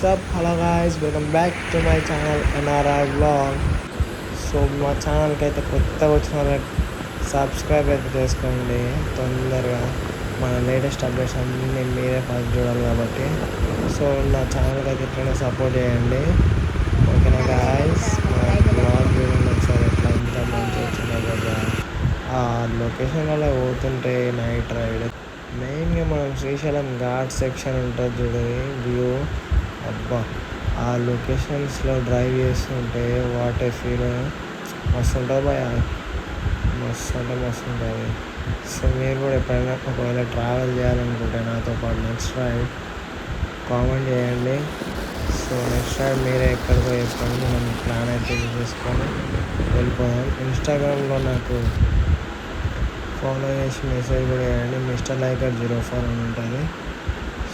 WhatsApp hello guys, welcome back to my channel NRR blog. So మా ఛానల్కి అయితే కొత్తగా వచ్చిన వాళ్ళకి సబ్స్క్రైబ్ అయితే చేసుకోండి తొందరగా. మన లేటెస్ట్ అప్డేట్స్ అన్నీ మీరే ఫస్ట్ చూడాలి కాబట్టి సో నా ఛానల్కి అయితే ఇట్లనే సపోర్ట్ చేయండి, ఓకేనా గాయ్స్. మా బ్లాగ్ చూడండి ఒకసారి, ఎట్లా ఇంత మంచిగా వచ్చిందో కదా. ఆ లొకేషన్లలో పోతుంటే నైట్ రైడ్ మెయిన్గా మనం శ్రీశైలం ఘాట్ సెక్షన్ ఉంటుంది చూడండి, వ్యూ అబ్బా. ఆ లొకేషన్స్లో డ్రైవ్ చేస్తుంటే వాట్ ఏ ఫీల్, మస్తు ఉంటుంది భయ, మస్తు అంటే మస్తు ఉంటుంది. సో మీరు కూడా ఎప్పుడైనా ఒకవేళ ట్రావెల్ చేయాలనుకుంటే నాతో పాటు నెక్స్ట్ రైడ్ కామెంట్ చేయండి. సో నెక్స్ట్ రైడ్ మీరే ఎక్కడికో చెప్పండి, మనం ప్లాన్ అయితే చేసుకొని వెళ్ళిపోదాం. ఇన్స్టాగ్రామ్లో నాకు ఫాలో చేసి మెసేజ్ కూడా చేయండి, మిస్టర్ లైకర్ 04 అని ఉంటుంది.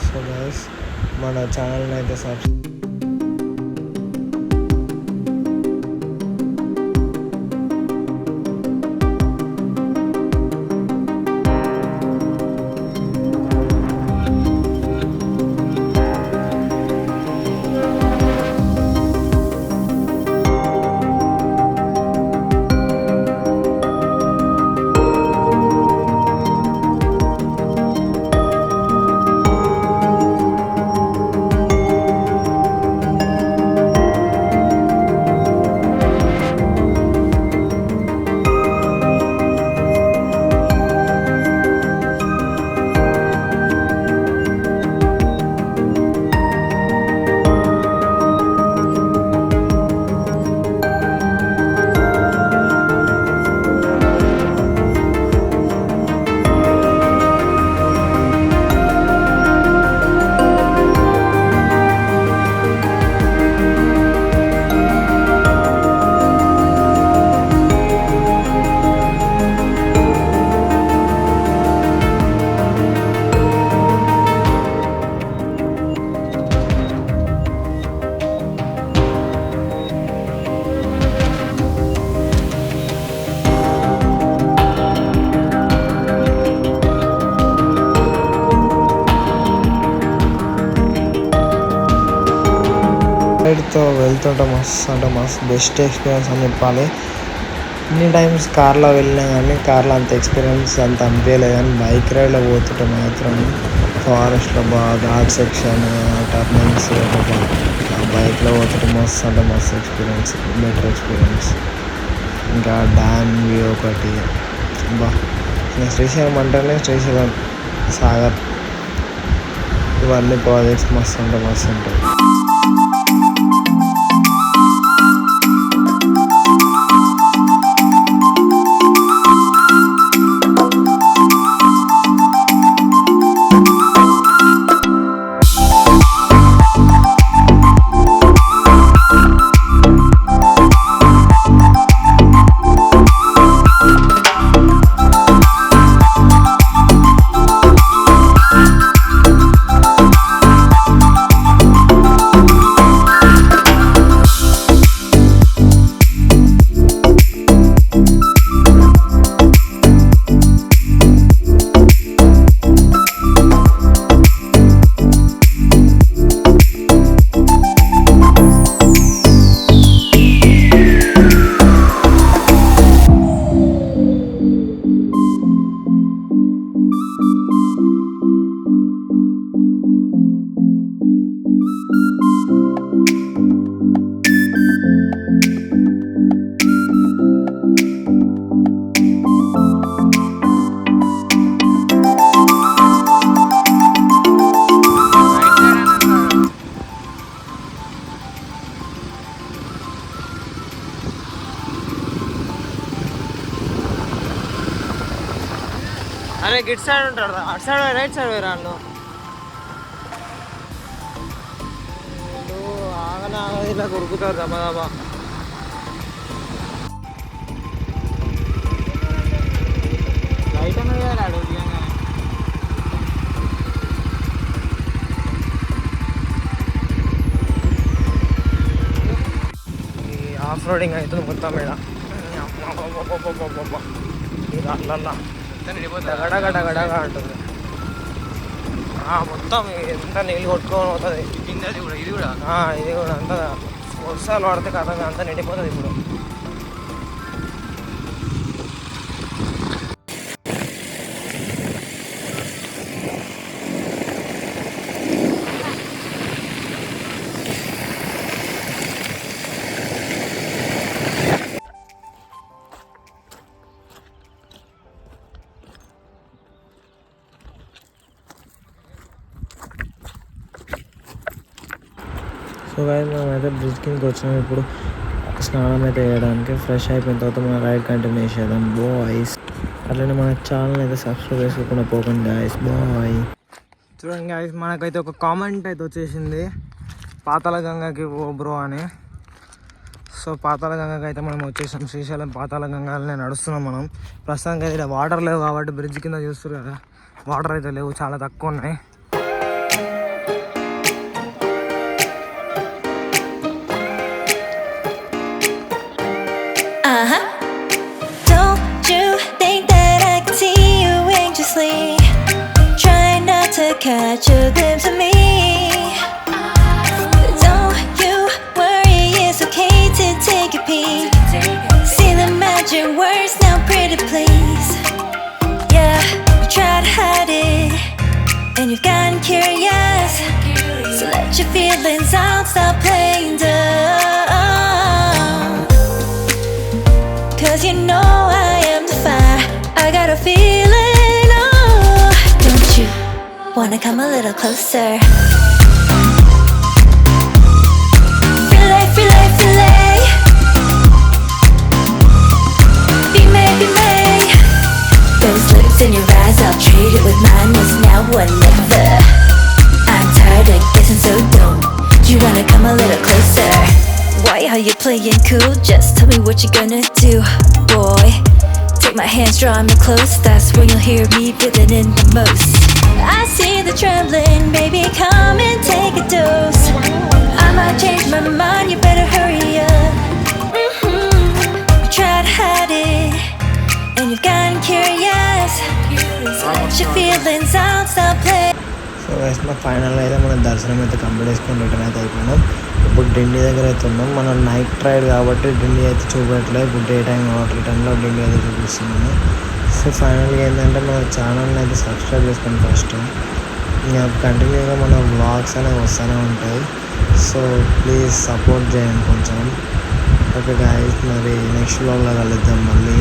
సో గైస్ మన ఛానల్ని అయితే సబ్స్క్రైబ్ రైడ్తో వెళ్తుంటే మస్తు అంటే మస్తు బెస్ట్ ఎక్స్పీరియన్స్ అని చెప్పాలి. ఎన్ని టైమ్స్ కార్లో వెళ్ళినా కానీ కార్లో అంత ఎక్స్పీరియన్స్ అంత అనిపించలేదు, కానీ బైక్ రైడ్లో పోతుంటే మాత్రం ఫారెస్ట్లో బాగా ఘాట్ సెక్షన్ టర్నింగ్స్ బైక్లో పోతుంటే మస్తు అంటే మస్తు ఎక్స్పీరియన్స్, బెటర్ ఎక్స్పీరియన్స్. ఇంకా డ్యామ్ వ్యూ ఒకటి బా. శ్రీశైలం అంటేనే శ్రీశైలం సాగర్ ఇవన్నీ ప్రాజెక్ట్స్ మస్తు అంటే మస్తు ఉంటాయి. అరే గిట్ సైడ్ ఉంటాడు, అటు సైడ్ రైట్ సైడ్ వేరే వాళ్ళు ఆగనే ఆగదు, ఇలా కొరుకుతారు దబా దబా. లైట్ అన్నది కదా రాడు ఈ ఆఫ్ రోడింగ్ అవుతుంది మొత్తం మీద ఇది అట్లల్లా గడగడగడగా అంటుంది. మొత్తం ఎంత నీళ్ళు కొట్టుకొని పోతుంది. ఇది కూడా అంతా వర్షాలు పడితే కదా అంతా నిండిపోతుంది ఇప్పుడు. సో గాయస్ మనమైతే బ్రిడ్జ్ కిందకి వచ్చినాం. ఇప్పుడు స్నానం అయితే వేయడానికి ఫ్రెష్ అయిపోయిన తర్వాత మనం రైడ్ కంటిన్యూ చేద్దాం బాయ్స్. అట్లనే మన ఛానల్ అయితే సబ్స్క్రైబ్ చేసుకోకుండా పోకండి గాయస్ బాయ్. చూడండి గాయస్, మనకైతే ఒక కామెంట్ అయితే వచ్చేసింది పాతాళ గంగకి ఓ బ్రో అని. సో పాతాళ గంగకి అయితే మనం వచ్చేసాం. శ్రీశైలం పాతాళ గంగనే నడుస్తున్నాం మనం. ప్రస్తుతానికి అయితే వాటర్ లేవు కాబట్టి బ్రిడ్జ్ కింద చూస్తారు కదా, వాటర్ అయితే లేవు, చాలా తక్కువ ఉన్నాయి. Don't you think that I can see you anxiously, trying not to catch a glimpse of me? Don't you worry, it's okay to take a peek. See the magic words now, pretty please. Yeah, you try to hide it, and you've gotten curious. So let your feelings out, stop playing dumb. 'Cause you know I am the fire, I got a feeling, oh. Don't you wanna come a little closer? Filet, filet, filet. Be may, be may. Those lips in your eyes, I'll trade it with mine. It's now or never. I'm tired of guessing, so don't you wanna come a little closer? Why are you playing cool? Just tell me what you're gonna do, boy. Take my hands, draw me close. That's when you'll hear me feeling in the most. I see the trembling, baby, come and take a dose. I might change my mind, you better hurry up. You try to hide it, and you've gotten curious. So let your feelings out, stop playing. So guys మా final అయితే మనం దర్శనం అయితే complete చేసుకొని return అయితే అయిపోయినాం. ఇప్పుడు డిండి దగ్గర అయితే ఉన్నాం. మనం నైట్ రైడ్ కాబట్టి డిండి అయితే చూపెట్టలేదు. ఇప్పుడు డే టైం కాబట్టి రిటర్న్లో డిండి అయితే చూపిస్తున్నాము. సో ఫైనల్గా ఏంటంటే మన ఛానల్ని అయితే సబ్స్క్రైబ్ చేసుకోండి ఫస్ట్. ఇంకా కంటిన్యూగా మన వ్లాగ్స్ అనేవి వస్తూనే ఉంటాయి. సో ప్లీజ్ సపోర్ట్ చేయండి కొంచెం. ఓకే గాయస్, మరి నెక్స్ట్ వ్లాగ్లో కలుద్దాం మళ్ళీ.